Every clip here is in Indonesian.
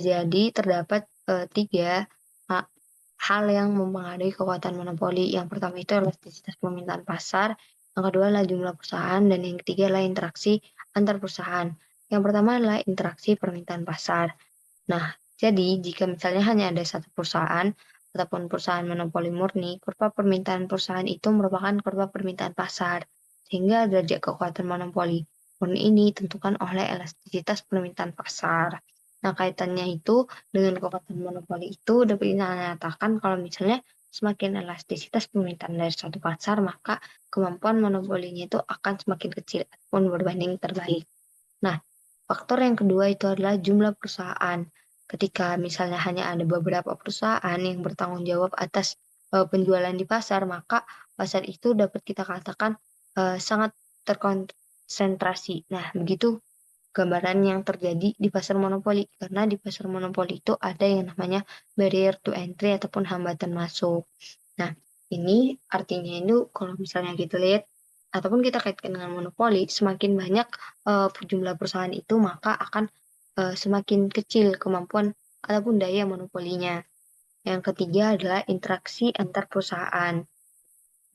jadi terdapat 3 hal yang mempengaruhi kekuatan monopoli. Yang pertama itu elastisitas permintaan pasar, yang kedua adalah jumlah perusahaan, dan yang ketiga adalah interaksi antar perusahaan. Yang pertama adalah interaksi permintaan pasar. Nah, jadi jika misalnya hanya ada satu perusahaan ataupun perusahaan monopoli murni, kurva permintaan perusahaan itu merupakan kurva permintaan pasar, sehingga derajat kekuatan monopoli murni ini ditentukan oleh elastisitas permintaan pasar. Nah, kaitannya itu dengan kekuatan monopoli itu dapat dinyatakan kalau misalnya semakin elastisitas permintaan dari suatu pasar, maka kemampuan monopolinya itu akan semakin kecil ataupun berbanding terbalik. Nah, faktor yang kedua itu adalah jumlah perusahaan. Ketika misalnya hanya ada beberapa perusahaan yang bertanggung jawab atas penjualan di pasar, maka pasar itu dapat kita katakan sangat terkonsentrasi. Nah, begitu gambaran yang terjadi di pasar monopoli. Karena di pasar monopoli itu ada yang namanya barrier to entry ataupun hambatan masuk. Nah, ini artinya itu kalau misalnya kita lihat ataupun kita kaitkan dengan monopoli, semakin banyak jumlah perusahaan itu, maka akan semakin kecil kemampuan ataupun daya monopolinya. Yang ketiga adalah interaksi antar perusahaan.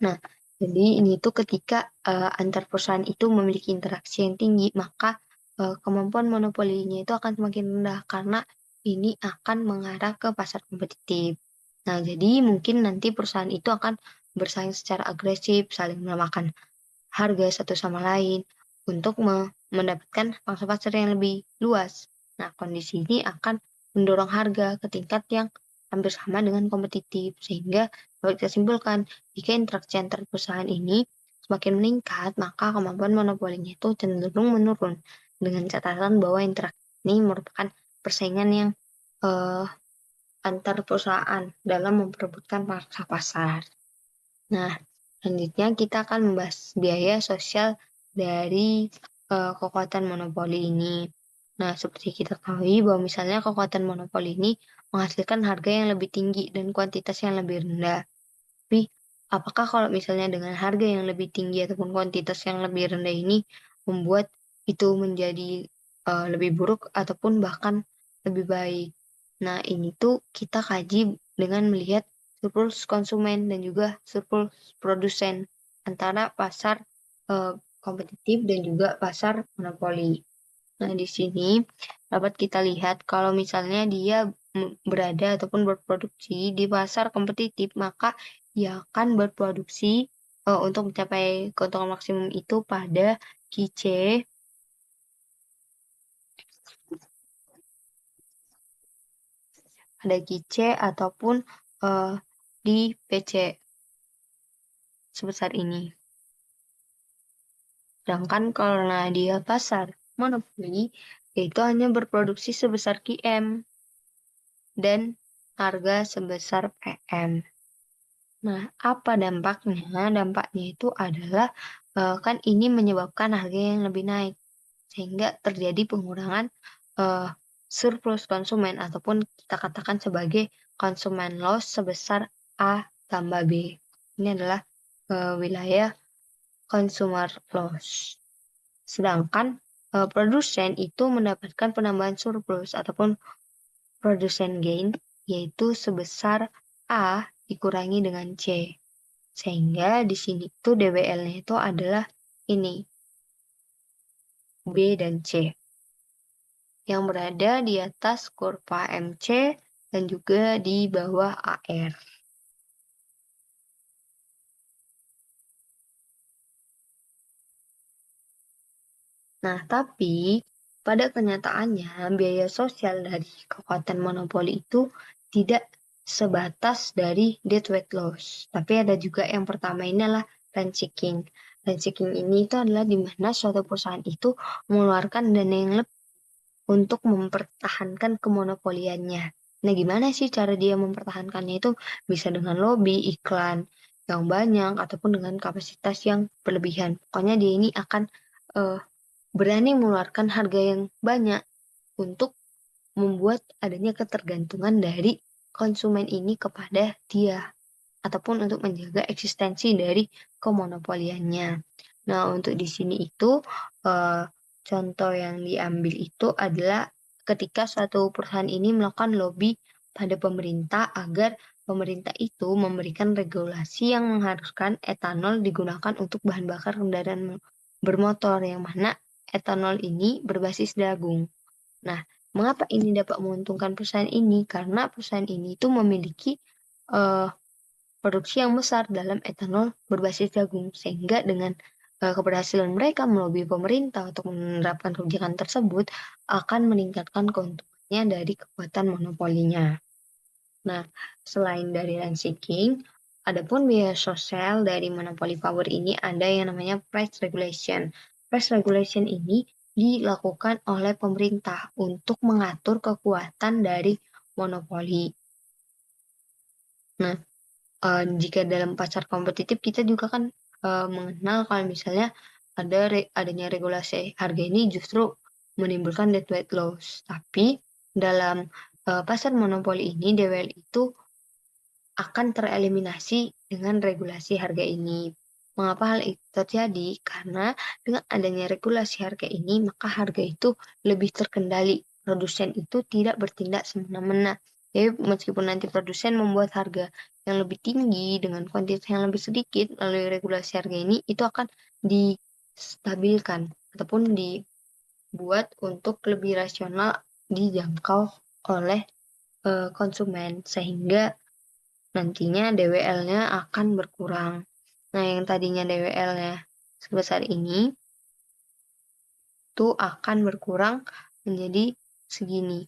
Nah, jadi ini tuh ketika antar perusahaan itu memiliki interaksi yang tinggi, maka kemampuan monopolinya itu akan semakin rendah karena ini akan mengarah ke pasar kompetitif. Nah, jadi mungkin nanti perusahaan itu akan bersaing secara agresif, saling melemahkan harga satu sama lain untuk mendapatkan pangsa pasar yang lebih luas. Nah, kondisi ini akan mendorong harga ke tingkat yang hampir sama dengan kompetitif, sehingga dapat kita simpulkan jika interaksi antar perusahaan ini semakin meningkat, maka kemampuan monopolinya itu cenderung menurun. Dengan catatan bahwa interaksi ini merupakan persaingan yang eh, antar perusahaan dalam memperebutkan pangsa pasar. Nah, selanjutnya kita akan membahas biaya sosial dari kekuatan monopoli ini. Nah, seperti kita ketahui bahwa misalnya kekuatan monopoli ini menghasilkan harga yang lebih tinggi dan kuantitas yang lebih rendah. Tapi, apakah kalau misalnya dengan harga yang lebih tinggi ataupun kuantitas yang lebih rendah ini membuat itu menjadi lebih buruk ataupun bahkan lebih baik? Nah, ini tuh kita kaji dengan melihat surplus konsumen dan juga surplus produsen antara pasar kompetitif dan juga pasar monopoli. Nah, di sini dapat kita lihat kalau misalnya dia berada ataupun berproduksi di pasar kompetitif, maka ia akan berproduksi untuk mencapai keuntungan maksimum itu pada QC, ataupun di PC sebesar ini. Sedangkan karena dia pasar monopoli, yaitu hanya berproduksi sebesar QM dan harga sebesar PM. Nah, apa dampaknya? Dampaknya itu adalah kan ini menyebabkan harga yang lebih naik, sehingga terjadi pengurangan surplus konsumen ataupun kita katakan sebagai konsumen loss sebesar A tambah B. Ini adalah wilayah consumer loss. Sedangkan produsen itu mendapatkan penambahan surplus ataupun produsen gain, yaitu sebesar A dikurangi dengan C. Sehingga di sini tuh DWL-nya itu adalah ini, B dan C, yang berada di atas kurva MC dan juga di bawah AR. Nah, tapi pada kenyataannya biaya sosial dari kekuatan monopoli itu tidak sebatas dari dead weight loss. Tapi ada juga yang pertama ini adalah rent seeking. Rent seeking ini itu adalah di mana suatu perusahaan itu mengeluarkan dana yang lebih untuk mempertahankan kemonopoliannya. Nah, gimana sih cara dia mempertahankannya itu? Bisa dengan lobby, iklan yang banyak, ataupun dengan kapasitas yang berlebihan. Pokoknya dia ini akan uh, berani mengeluarkan harga yang banyak untuk membuat adanya ketergantungan dari konsumen ini kepada dia ataupun untuk menjaga eksistensi dari kemonopoliannya. Nah, untuk di sini itu contoh yang diambil itu adalah ketika suatu perusahaan ini melakukan lobby pada pemerintah agar pemerintah itu memberikan regulasi yang mengharuskan etanol digunakan untuk bahan bakar kendaraan bermotor, yang mana etanol ini berbasis jagung. Nah, mengapa ini dapat menguntungkan perusahaan ini? Karena perusahaan ini itu memiliki eh, produksi yang besar dalam etanol berbasis jagung, sehingga dengan keberhasilan mereka melobi pemerintah untuk menerapkan kebijakan tersebut akan meningkatkan keuntungannya dari kekuatan monopolinya. Nah, selain dari rent seeking, adapun biaya sosial dari monopoli power ini ada yang namanya price regulation. Price regulation ini dilakukan oleh pemerintah untuk mengatur kekuatan dari monopoli. Nah, jika dalam pasar kompetitif kita juga kan mengenal kalau misalnya adanya regulasi harga ini justru menimbulkan dead weight loss. Tapi dalam pasar monopoli ini DWL itu akan tereliminasi dengan regulasi harga ini. Mengapa hal itu terjadi? Karena dengan adanya regulasi harga ini, maka harga itu lebih terkendali. Produsen itu tidak bertindak semena-mena. Jadi meskipun nanti produsen membuat harga yang lebih tinggi dengan kuantitas yang lebih sedikit melalui regulasi harga ini, itu akan distabilkan ataupun dibuat untuk lebih rasional dijangkau oleh konsumen, sehingga nantinya DWL-nya akan berkurang. Nah, yang tadinya DWL-nya sebesar ini tuh akan berkurang menjadi segini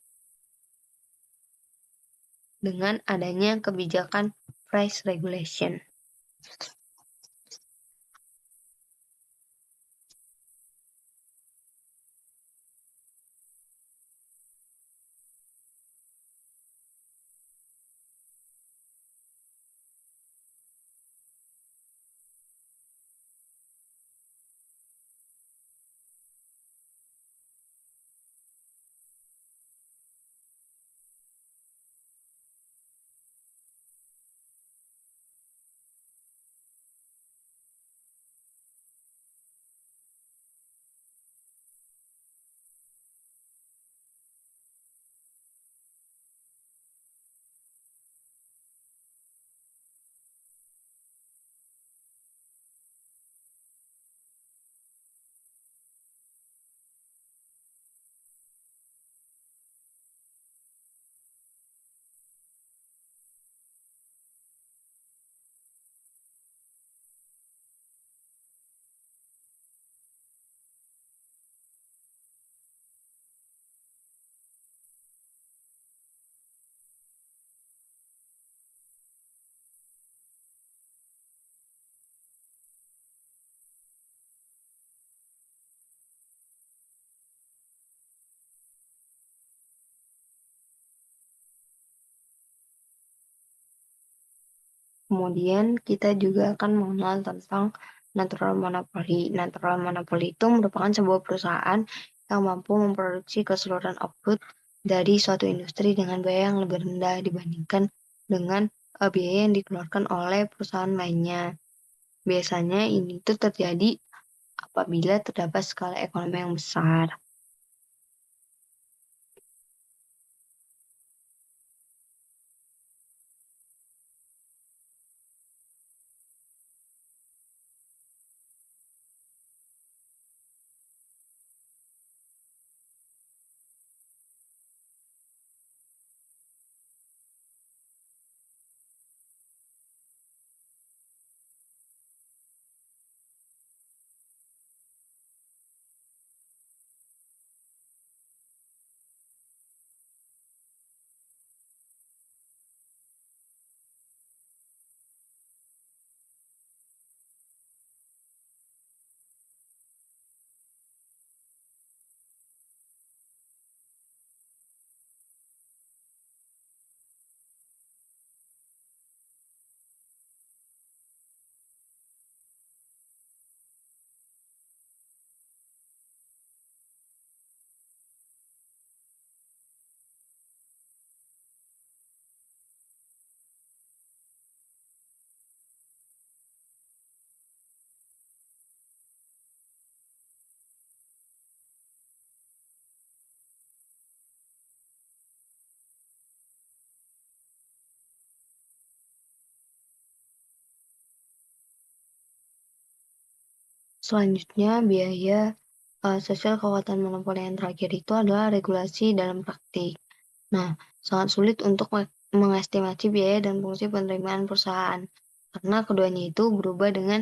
dengan adanya kebijakan price regulation. Kemudian kita juga akan mengenal tentang natural monopoly. Natural monopoly itu merupakan sebuah perusahaan yang mampu memproduksi keseluruhan output dari suatu industri dengan biaya yang lebih rendah dibandingkan dengan biaya yang dikeluarkan oleh perusahaan lainnya. Biasanya ini tuh terjadi apabila terdapat skala ekonomi yang besar. Selanjutnya biaya sosial kekuatan monopoli yang terakhir itu adalah regulasi dalam praktik. Nah, sangat sulit untuk mengestimasi biaya dan fungsi penerimaan perusahaan karena keduanya itu berubah dengan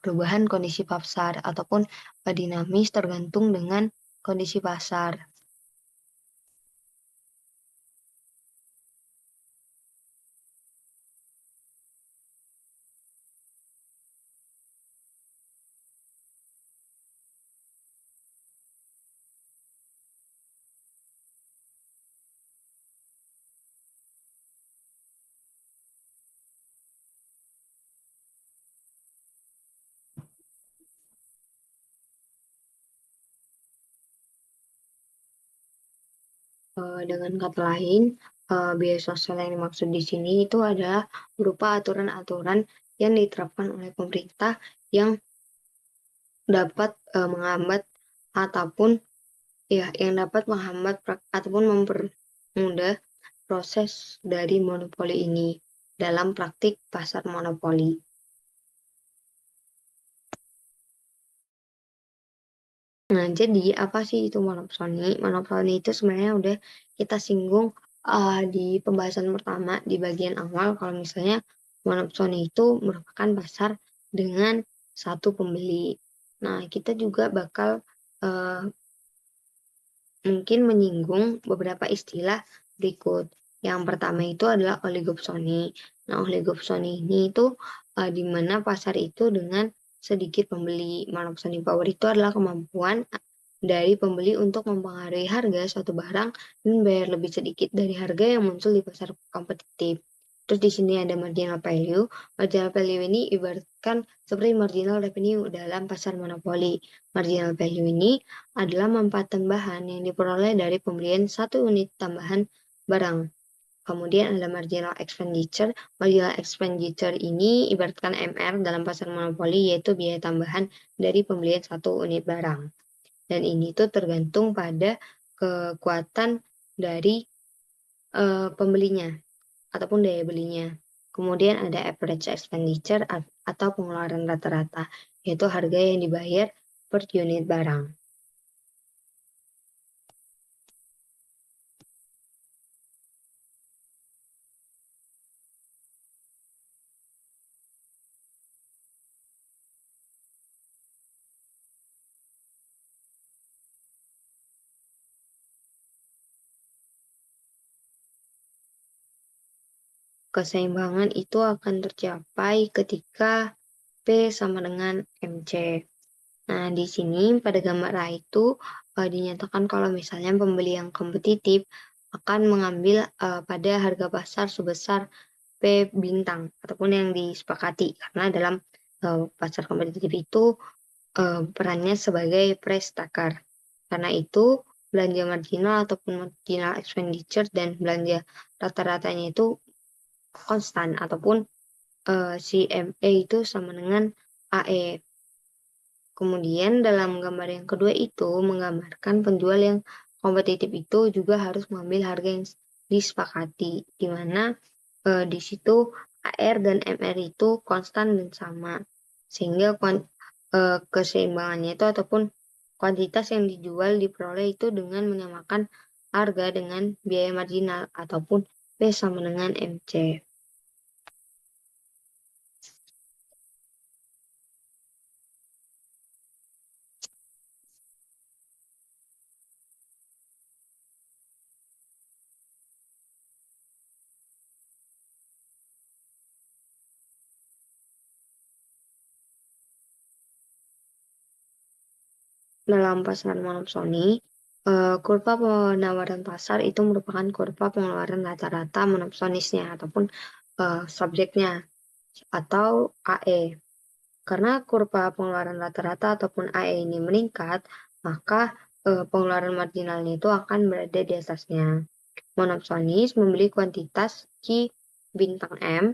perubahan kondisi pasar ataupun dinamis tergantung dengan kondisi pasar. Dengan kata lain, biaya sosial yang dimaksud di sini itu adalah berupa aturan-aturan yang diterapkan oleh pemerintah yang dapat, menghambat ataupun yang dapat menghambat ataupun mempermudah proses dari monopoli ini dalam praktik pasar monopoli. Nah, jadi apa sih itu monopsoni? Monopsoni itu sebenarnya udah kita singgung, di pembahasan pertama di bagian awal kalau misalnya monopsoni itu merupakan pasar dengan satu pembeli. Nah, kita juga bakal, eee mungkin menyinggung beberapa istilah berikut. Yang pertama itu adalah oligopsoni. Nah, oligopsoni ini itu di mana pasar itu dengan sedikit pembeli. Monopsoni power itu adalah kemampuan dari pembeli untuk mempengaruhi harga suatu barang dan bayar lebih sedikit dari harga yang muncul di pasar kompetitif. Terus di sini ada marginal value. Marginal value ini ibaratkan seperti marginal revenue dalam pasar monopoli. Marginal value ini adalah manfaat tambahan yang diperoleh dari pembelian satu unit tambahan barang. Kemudian ada marginal expenditure. Marginal expenditure ini ibaratkan MR dalam pasar monopoli yaitu biaya tambahan dari pembelian satu unit barang. Dan ini tuh tergantung pada kekuatan dari pembelinya ataupun daya belinya. Kemudian ada average expenditure atau pengeluaran rata-rata, yaitu harga yang dibayar per unit barang. Keseimbangan itu akan tercapai ketika P sama dengan MC. Nah, di sini pada gambar A itu dinyatakan kalau misalnya pembeli yang kompetitif akan mengambil pada harga pasar sebesar P bintang ataupun yang disepakati karena dalam pasar kompetitif itu perannya sebagai price taker. Karena itu belanja marginal ataupun marginal expenditure dan belanja rata-ratanya itu konstan ataupun si ME itu sama dengan AE. Kemudian dalam gambar yang kedua itu menggambarkan penjual yang kompetitif itu juga harus mengambil harga yang disepakati, di mana di situ AR dan MR itu konstan dan sama, sehingga keseimbangannya itu ataupun kuantitas yang dijual diperoleh itu dengan menyamakan harga dengan biaya marginal ataupun P sama dengan MC. Dalam pasar monopsoni, kurva penawaran pasar itu merupakan kurva pengeluaran rata-rata monopsonisnya ataupun subjeknya atau AE. Karena kurva pengeluaran rata-rata ataupun AE ini meningkat, maka pengeluaran marginalnya itu akan berada di atasnya. Monopsonis membeli kuantitas Q bintang M,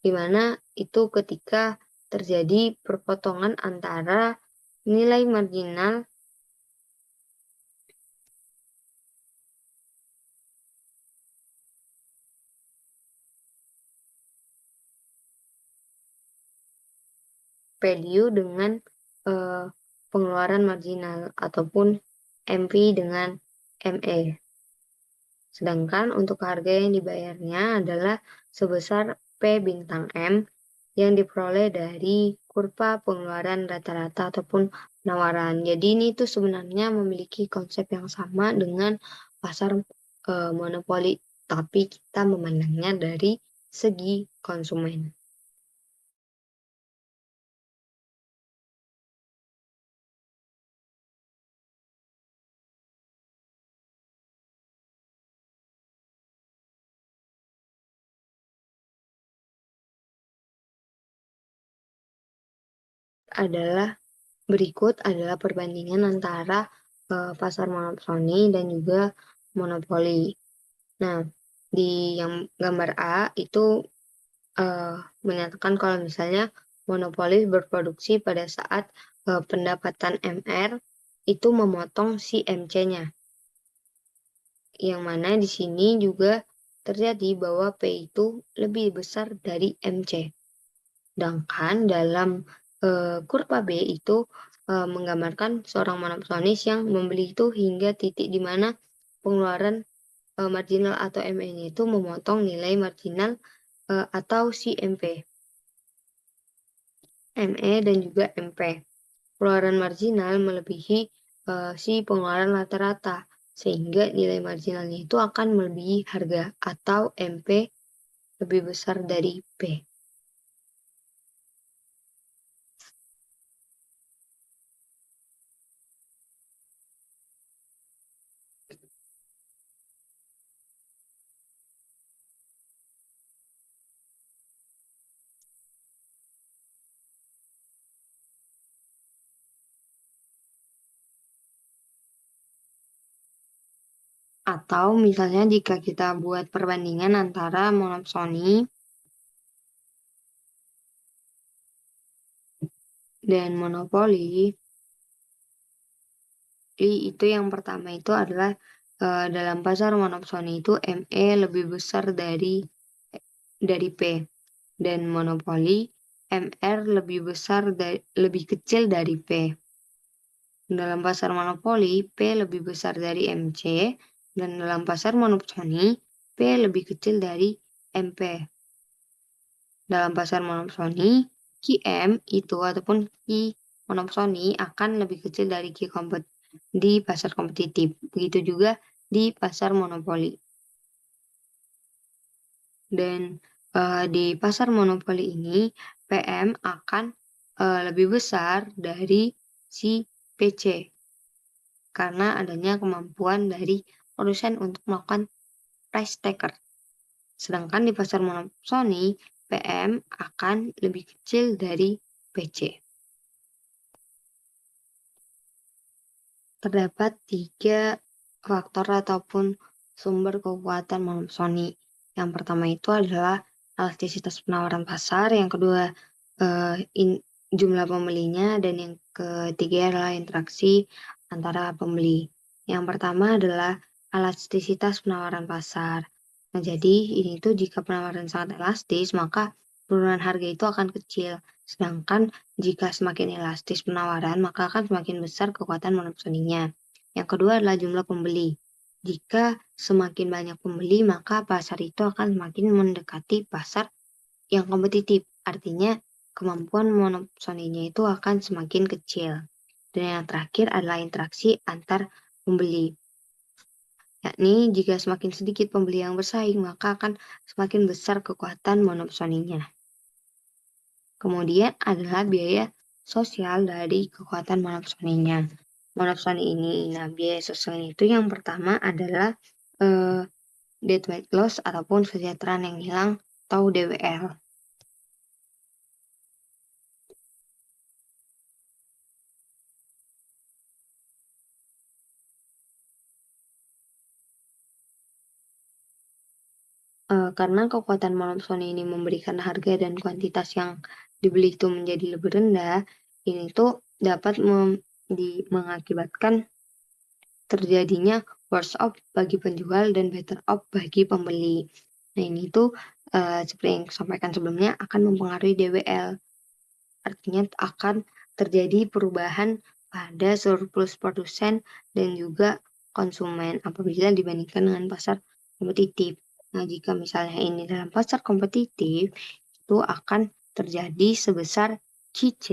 di mana itu ketika terjadi perpotongan antara nilai marginal value dengan eee, pengeluaran marginal ataupun MP dengan ME. Sedangkan untuk harga yang dibayarnya adalah sebesar P bintang M yang diperoleh dari kurva pengeluaran rata-rata ataupun penawaran. Jadi ini tuh sebenarnya memiliki konsep yang sama dengan pasar monopoli, tapi kita memandangnya dari segi konsumen. Adalah Berikut adalah perbandingan antara pasar monopsoni dan juga monopoli. Nah, di yang gambar A itu menyatakan kalau misalnya monopoli berproduksi pada saat pendapatan MR itu memotong si MC-nya, yang mana di sini juga terjadi bahwa P itu lebih besar dari MC. Sedangkan dalam kurva B itu menggambarkan seorang monopsonis yang membeli itu hingga titik di mana pengeluaran marginal atau ME-nya itu memotong nilai marginal atau si ME dan juga MP. Pengeluaran marginal melebihi si pengeluaran rata-rata, sehingga nilai marginalnya itu akan melebihi harga atau MP lebih besar dari P. Atau misalnya jika kita buat perbandingan antara monopsoni dan monopoli, itu yang pertama itu adalah dalam pasar monopsoni itu ME lebih besar dari P, dan monopoli MR lebih kecil dari P. Dalam pasar monopoli P lebih besar dari MC, dan dalam pasar monopsoni P lebih kecil dari MP. Dalam pasar monopsoni, QM itu ataupun Q monopsoni akan lebih kecil dari di pasar kompetitif. Begitu juga di pasar monopoli. Dan di pasar monopoli ini PM akan lebih besar dari si PC karena adanya kemampuan dari produsen untuk melakukan price taker. Sedangkan di pasar monopsoni, PM akan lebih kecil dari PC. Terdapat 3 faktor ataupun sumber kekuatan monopsoni. Yang pertama itu adalah elastisitas penawaran pasar, yang kedua jumlah pembelinya, dan yang ketiga adalah interaksi antara pembeli. Yang pertama adalah elastisitas penawaran pasar. Nah, jadi ini tuh jika penawaran sangat elastis, maka penurunan harga itu akan kecil. Sedangkan jika semakin elastis penawaran, maka akan semakin besar kekuatan monopsoninya. Yang kedua adalah jumlah pembeli. Jika semakin banyak pembeli, maka pasar itu akan semakin mendekati pasar yang kompetitif. Artinya, kemampuan monopsoninya itu akan semakin kecil. Dan yang terakhir adalah interaksi antar pembeli. Yakni jika semakin sedikit pembeli yang bersaing, maka akan semakin besar kekuatan monopsoninya. Kemudian adalah biaya sosial dari kekuatan monopsoninya. Monopsoni ini, nah biaya sosial itu yang pertama adalah dead weight loss ataupun kesejahteraan yang hilang atau DWL. Karena kekuatan monopsoni ini memberikan harga dan kuantitas yang dibeli itu menjadi lebih rendah, ini tuh dapat mengakibatkan terjadinya worse off bagi penjual dan better off bagi pembeli. Nah, ini tuh seperti yang disampaikan sebelumnya akan mempengaruhi DWL. Artinya akan terjadi perubahan pada surplus produsen dan juga konsumen apabila dibandingkan dengan pasar kompetitif. Nah, jika misalnya ini dalam pasar kompetitif, itu akan terjadi sebesar QC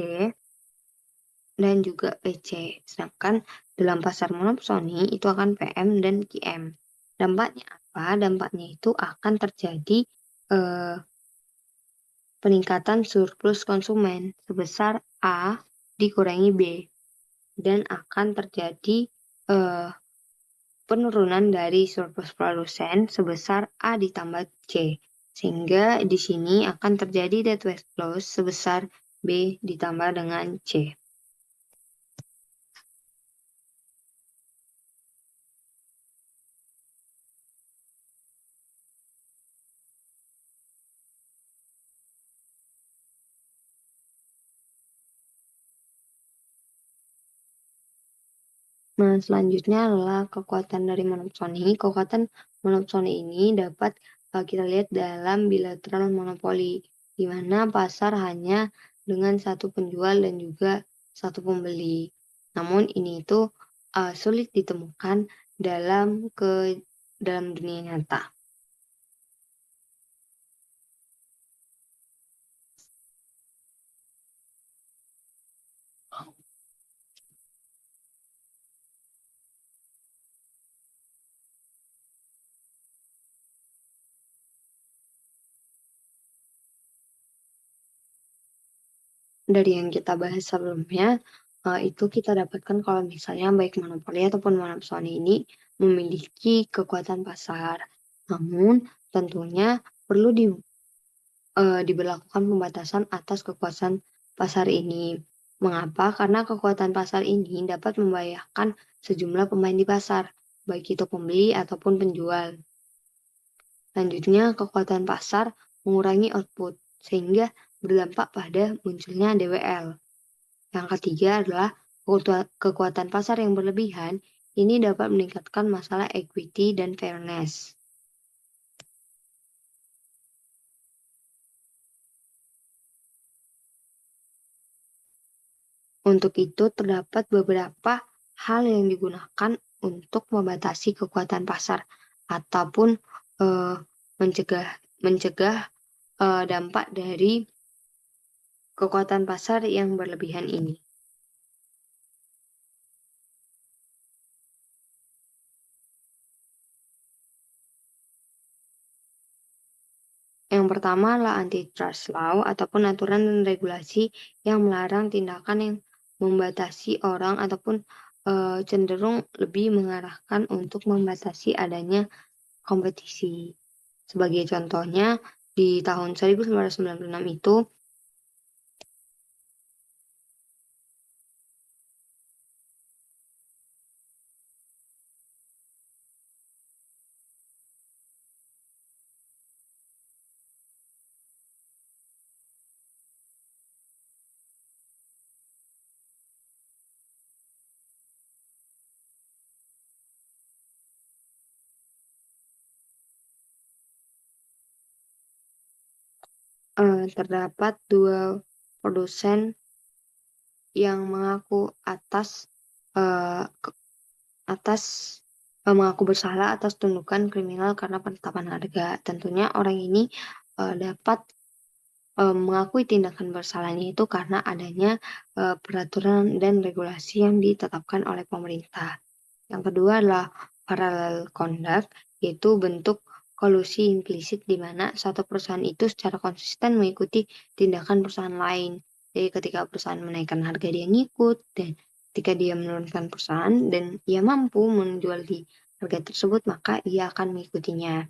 dan juga PC. Sedangkan dalam pasar monopsoni itu akan PM dan QM. Dampaknya apa? Dampaknya itu akan terjadi eh, peningkatan surplus konsumen sebesar A dikurangi B dan akan terjadi eh, penurunan dari surplus produsen sebesar A ditambah C. Sehingga di sini akan terjadi deadweight loss sebesar B ditambah dengan C. Nah, selanjutnya adalah kekuatan dari monopsoni. Kekuatan monopsoni ini dapat kita lihat dalam bilateral monopoli, di mana pasar hanya dengan satu penjual dan juga satu pembeli. Namun ini itu sulit ditemukan dalam dunia nyata. Dari yang kita bahas sebelumnya, itu kita dapatkan kalau misalnya baik monopoli ataupun monopsoni ini memiliki kekuatan pasar. Namun tentunya perlu diberlakukan pembatasan atas kekuatan pasar ini. Mengapa? Karena kekuatan pasar ini dapat membahayakan sejumlah pemain di pasar, baik itu pembeli ataupun penjual. Selanjutnya, kekuatan pasar mengurangi output, sehingga berdampak pada munculnya DWL. Yang ketiga adalah kekuatan pasar yang berlebihan, ini dapat meningkatkan masalah equity dan fairness. Untuk itu, terdapat beberapa hal yang digunakan untuk membatasi kekuatan pasar ataupun eh, mencegah mencegah dampak dari kekuatan pasar yang berlebihan ini. Yang pertama adalah antitrust law ataupun aturan dan regulasi yang melarang tindakan yang membatasi orang ataupun cenderung lebih mengarahkan untuk membatasi adanya kompetisi. Sebagai contohnya, di tahun 1996 itu terdapat dua produsen yang mengaku eh, atas mengaku bersalah atas tuntutan kriminal karena penetapan harga. Tentunya orang ini dapat mengakui tindakan bersalahnya itu karena adanya peraturan dan regulasi yang ditetapkan oleh pemerintah. Yang kedua adalah parallel conduct, yaitu bentuk kolusi implisit di mana satu perusahaan itu secara konsisten mengikuti tindakan perusahaan lain. Jadi ketika perusahaan menaikkan harga dia ngikut, dan ketika dia menurunkan perusahaan dan ia mampu menjual di harga tersebut, maka ia akan mengikutinya.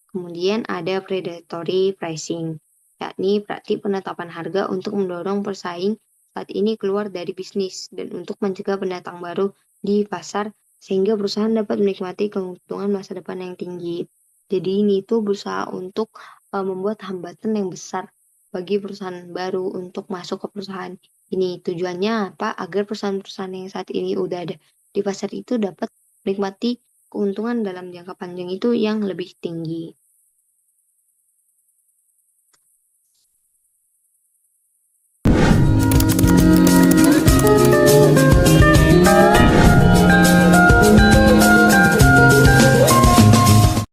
Kemudian ada predatory pricing, yakni praktik penetapan harga untuk mendorong pesaing saat ini keluar dari bisnis dan untuk mencegah pendatang baru di pasar sehingga perusahaan dapat menikmati keuntungan masa depan yang tinggi. Jadi ini tuh berusaha untuk membuat hambatan yang besar bagi perusahaan baru untuk masuk ke perusahaan ini. Tujuannya apa? Agar perusahaan-perusahaan yang saat ini udah ada di pasar itu dapat menikmati keuntungan dalam jangka panjang itu yang lebih tinggi.